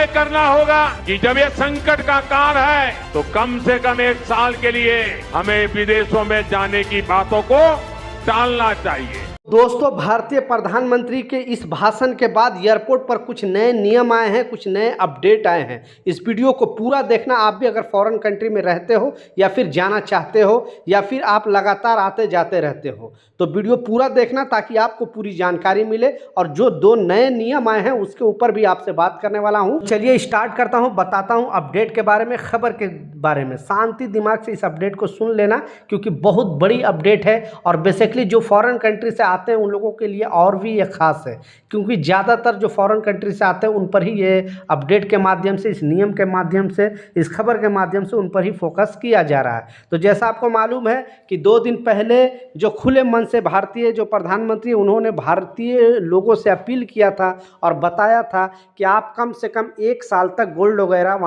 तय करना होगा कि जब ये संकट का काल है तो कम से कम 1 साल के लिए हमें विदेशों में जाने की बातों को टालना चाहिए। दोस्तों, भारतीय प्रधानमंत्री के इस भाषण के बाद एयरपोर्ट पर कुछ नए नियम आए हैं, कुछ नए अपडेट आए हैं। इस वीडियो को पूरा देखना। आप भी अगर फॉरेन कंट्री में रहते हो या फिर जाना चाहते हो या फिर आप लगातार आते जाते रहते हो तो वीडियो पूरा देखना ताकि आपको पूरी जानकारी मिले। और जो 2 नए नियम आए हैं उसके ऊपर भी आपसे बात करने वाला हूं। चलिए स्टार्ट करता हूं, बताता हूं अपडेट के बारे में, खबर के बारे में। शांति दिमाग से इस अपडेट को सुन लेना क्योंकि बहुत बड़ी अपडेट है और बेसिकली जो फॉरेन कंट्री से आते हैं उन लोगों के लिए और भी ये खास है क्योंकि ज़्यादातर जो फॉरेन कंट्री से आते हैं उन पर ही ये अपडेट के माध्यम से, इस नियम के माध्यम से, इस खबर के माध्यम से उन पर ही फोकस किया जा रहा है। तो जैसा आपको मालूम है कि 2 दिन पहले जो खुले मन से भारतीय जो प्रधानमंत्री उन्होंने भारतीय लोगों से अपील किया था और बताया था कि आप कम से कम 1 साल तक गोल्ड वगैरह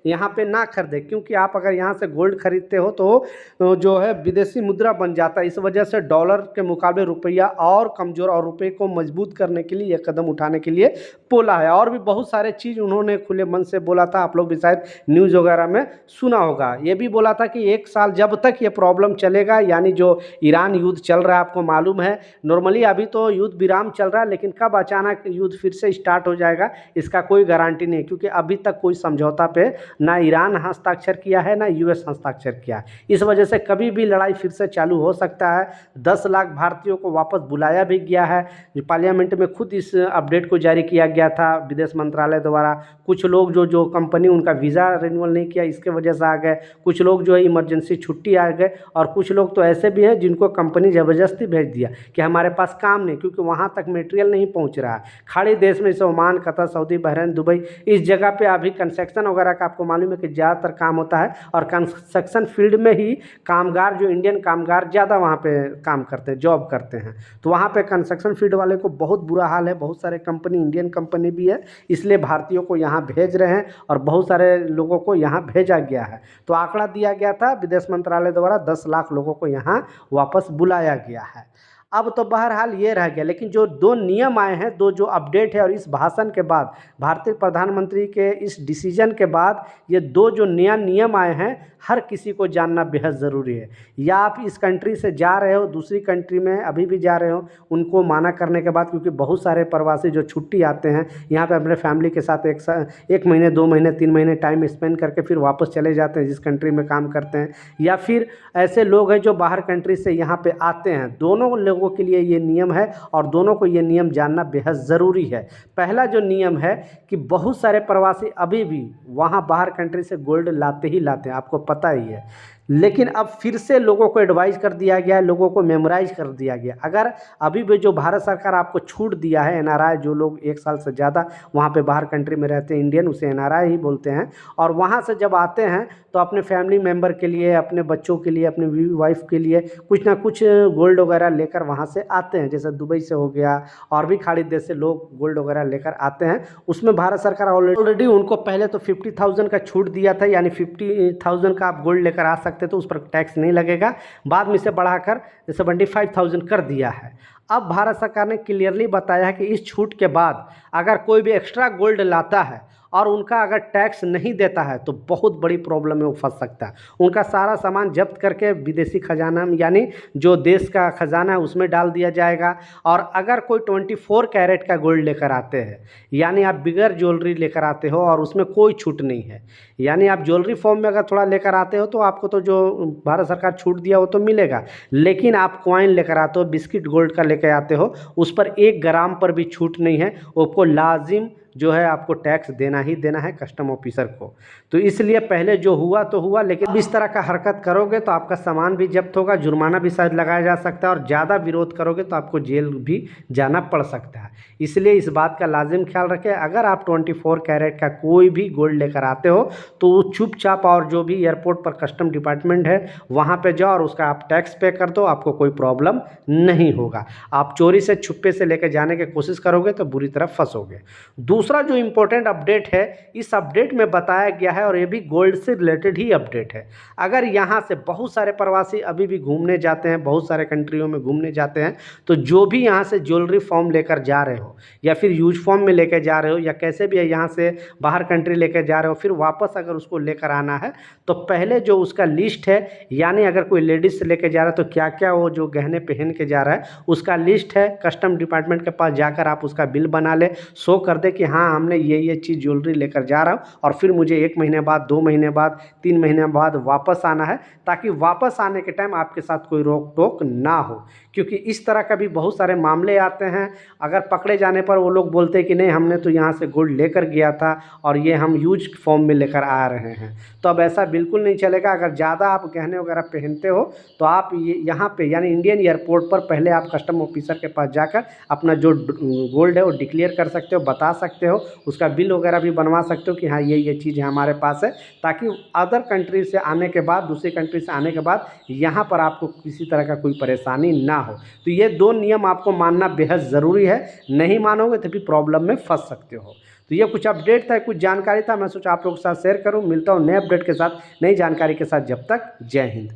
यहाँ पे ना खरीदें क्योंकि आप अगर यहाँ से गोल्ड खरीदते हो तो जो है विदेशी मुद्रा बन जाता है। इस वजह से डॉलर के मुकाबले रुपया और कमज़ोर और रुपये को मजबूत करने के लिए यह कदम उठाने के लिए बोला है। और भी बहुत सारे चीज़ उन्होंने खुले मन से बोला था, आप लोग भी शायद न्यूज़ वगैरह में सुना होगा। ये भी बोला था कि 1 साल जब तक ये प्रॉब्लम चलेगा, यानी जो ईरान युद्ध चल रहा है, आपको मालूम है नॉर्मली अभी तो युद्ध विराम चल रहा है लेकिन कब अचानक युद्ध फिर से स्टार्ट हो जाएगा इसका कोई गारंटी नहीं क्योंकि अभी तक कोई समझौता पे ना ईरान हस्ताक्षर किया है ना यूएस हस्ताक्षर किया है। इस वजह से कभी भी लड़ाई फिर से चालू हो सकता है। 10 लाख भारतीयों को वापस बुलाया भी गया है। पार्लियामेंट में खुद इस अपडेट को जारी किया गया था विदेश मंत्रालय द्वारा। कुछ लोग जो कंपनी उनका वीज़ा रिन्यूअल नहीं किया इसके वजह से आ गए, कुछ लोग जो है इमरजेंसी छुट्टी आ गए और कुछ लोग तो ऐसे भी हैं जिनको कंपनी ज़बरदस्ती भेज दिया कि हमारे पास काम नहीं, क्योंकि वहाँ तक मटेरियल नहीं पहुँच रहा है। खाड़ी देश में जैसे Oman, Qatar, Saudi, Bahrain, Dubai, इस जगह पे अभी कंस्ट्रक्शन वगैरह का आपको मालूम है कि ज़्यादातर काम होता है और कंस्ट्रक्शन फील्ड में ही कामगार, जो इंडियन कामगार ज़्यादा वहाँ पे काम करते हैं, जॉब करते हैं। तो वहाँ पे कंस्ट्रक्शन फील्ड वाले को बहुत बुरा हाल है। बहुत सारे कंपनी, इंडियन कंपनी भी है, इसलिए भारतीयों को यहाँ भेज रहे हैं और बहुत सारे लोगों को यहाँ भेजा गया है। तो आंकड़ा दिया गया था विदेश मंत्रालय द्वारा 10 लाख लोगों को यहाँ वापस बुलाया गया है। अब तो बहरहाल ये रह गया, लेकिन जो 2 नियम आए हैं, 2 जो अपडेट है और इस भाषण के बाद, भारतीय प्रधानमंत्री के इस डिसीजन के बाद ये 2 जो नया नियम आए हैं हर किसी को जानना बेहद ज़रूरी है। या आप इस कंट्री से जा रहे हो दूसरी कंट्री में, अभी भी जा रहे हो, उनको माना करने के बाद, क्योंकि बहुत सारे प्रवासी जो छुट्टी आते हैं यहाँ पे अपने फैमिली के साथ 1 महीने, 2 महीने, 3 महीने टाइम स्पेंड करके फिर वापस चले जाते हैं जिस कंट्री में काम करते हैं, या फिर ऐसे लोग हैं जो बाहर कंट्री से यहाँ पे आते हैं। दोनों लोगों के लिए ये नियम है और दोनों को ये नियम जानना बेहद ज़रूरी है। पहला जो नियम है कि बहुत सारे प्रवासी अभी भी वहाँ बाहर कंट्री से गोल्ड लाते ही लाते हैं, आपको पता ही है। लेकिन अब फिर से लोगों को एडवाइस कर दिया गया है, लोगों को मेमोराइज कर दिया गया। अगर अभी भी जो भारत सरकार आपको छूट दिया है, एनआरआई, जो लोग 1 साल से ज़्यादा वहाँ पे बाहर कंट्री में रहते हैं, इंडियन, उसे एनआरआई ही बोलते हैं, और वहाँ से जब आते हैं तो अपने फैमिली मेम्बर के लिए, अपने बच्चों के लिए, अपने वाइफ के लिए कुछ ना कुछ गोल्ड वगैरह लेकर वहाँ से आते हैं। जैसे दुबई से हो गया और भी खाड़ी देश से लोग गोल्ड वगैरह लेकर आते हैं। उसमें भारत सरकार ऑलरेडी उनको पहले तो 50,000 का छूट दिया था, यानी 50,000 का आप गोल्ड लेकर आ सकते तो उस पर टैक्स नहीं लगेगा। बाद में इसे बढ़ाकर 75,000 कर दिया है। अब भारत सरकार ने क्लियरली बताया है कि इस छूट के बाद अगर कोई भी एक्स्ट्रा गोल्ड लाता है और उनका अगर टैक्स नहीं देता है तो बहुत बड़ी प्रॉब्लम में वो फंस सकता है। उनका सारा सामान जब्त करके विदेशी खजाना में, यानी जो देश का खजाना है उसमें डाल दिया जाएगा। और अगर कोई 24 कैरेट का गोल्ड लेकर आते हैं, यानी आप बिगर ज्वेलरी लेकर आते हो और उसमें कोई छूट नहीं है, यानी आप ज्वेलरी फॉर्म में अगर थोड़ा लेकर आते हो तो आपको तो जो भारत सरकार छूट दिया वो तो मिलेगा, लेकिन आप कॉइन लेकर आते हो, बिस्किट गोल्ड का लेकर आते हो, उस पर 1 ग्राम पर भी छूट नहीं है। आपको लाजिम जो है आपको टैक्स देना ही देना है कस्टम ऑफिसर को। तो इसलिए पहले जो हुआ तो हुआ, लेकिन इस तरह का हरकत करोगे तो आपका सामान भी जब्त होगा, जुर्माना भी शायद लगाया जा सकता है, और ज़्यादा विरोध करोगे तो आपको जेल भी जाना पड़ सकता है। इसलिए इस बात का लाजिम ख्याल रखें, अगर आप 24 कैरेट का कोई भी गोल्ड लेकर आते हो तो चुपचाप, और जो भी एयरपोर्ट पर कस्टम डिपार्टमेंट है वहाँ पर जाओ और उसका आप टैक्स पे कर दो, आपको कोई प्रॉब्लम नहीं होगा। आप चोरी से, छुपे से लेकर जाने की कोशिश करोगे तो बुरी तरह फंसोगे। दूसरा जो इम्पोर्टेंट अपडेट है, इस अपडेट में बताया गया है और ये भी गोल्ड से रिलेटेड ही अपडेट है। अगर यहाँ से बहुत सारे प्रवासी अभी भी घूमने जाते हैं, बहुत सारे कंट्रियों में घूमने जाते हैं, तो जो भी यहाँ से ज्वेलरी फॉर्म लेकर जा रहे हो या फिर यूज फॉर्म में लेकर जा रहे हो या कैसे भी यहाँ से बाहर कंट्री लेकर जा रहे हो, फिर वापस अगर उसको लेकर आना है तो पहले जो उसका लिस्ट है, यानी अगर कोई लेडीज से लेकर जा रहा है तो क्या क्या वो जो गहने पहन के जा रहा है उसका लिस्ट है, कस्टम डिपार्टमेंट के पास जाकर आप उसका बिल बना ले, शो कर दे कि हाँ हमने ये चीज़ ज्वेलरी लेकर जा रहा हूँ और फिर मुझे 1 महीने बाद, 2 महीने बाद, 3 महीने बाद वापस आना है, ताकि वापस आने के टाइम आपके साथ कोई रोक टोक ना हो। क्योंकि इस तरह का भी बहुत सारे मामले आते हैं, अगर पकड़े जाने पर वो लोग बोलते हैं कि नहीं हमने तो यहाँ से गोल्ड लेकर गया था और ये हम यूज फॉर्म में लेकर आ रहे हैं। तो अब ऐसा बिल्कुल नहीं चलेगा। अगर ज़्यादा आप गहने वगैरह पहनते हो तो आप ये यहाँ पे यानी इंडियन एयरपोर्ट पर पहले आप कस्टम ऑफिसर के पास जाकर अपना जो गोल्ड है वो डिक्लेयर कर सकते हो, बता सकते हो, उसका बिल वगैरह भी बनवा सकते हो कि हाँ ये चीज़ हमारे पास है, ताकि अदर कंट्री से आने के बाद, दूसरी कंट्री से आने के बाद यहाँ पर आपको किसी तरह का कोई परेशानी ना हो। तो ये 2 नियम आपको मानना बेहद ज़रूरी है, नहीं मानोगे तो भी प्रॉब्लम में फंस सकते हो। तो ये कुछ अपडेट था, कुछ जानकारी था, मैं सोचा आप लोगों के साथ शेयर करूं। मिलता हूं नए अपडेट के साथ, नई जानकारी के साथ। जब तक जय हिंद।